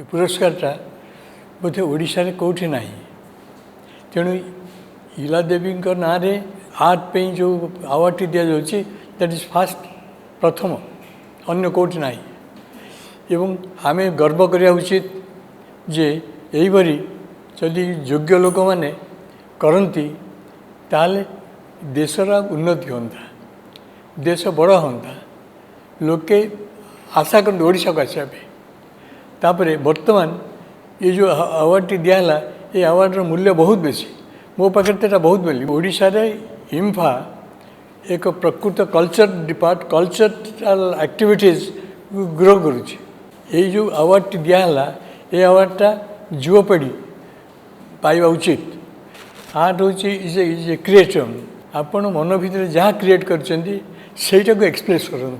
पुरस्कारटा बोधे ओडिशा रे कोठी नाही तेणु इला देवी ना रे आर्ट पे जो अवार्ड दि जाऊँगी दैट इज फास्ट प्रथम अन्य कोठी नाही एवं आमे गर्व करिया उचित जे एहिपरी जदि योग्य लोक मैंने करती ताले देशर उन्नति होता देश बड़ होता लोके आशा करते ओडिशा को आसापे तापर बर्तमान ये जो अवार्ड दिहला ये अवार्डर मूल्य बहुत बेसी मो पाखे तो बहुत मिली ओडिशा रे इम्फा एक प्रकृत कल्चरल एक्टिविटीज ग्रो करुच्ची ये जो अवार्ड दिहला ये अवार्डटा युवपीढ़ी पाइबा उचित आर्ट हूँ इज ए क्रिएटर आपण मन भितर जहाँ क्रिएट कर एक्सप्रेस करूँ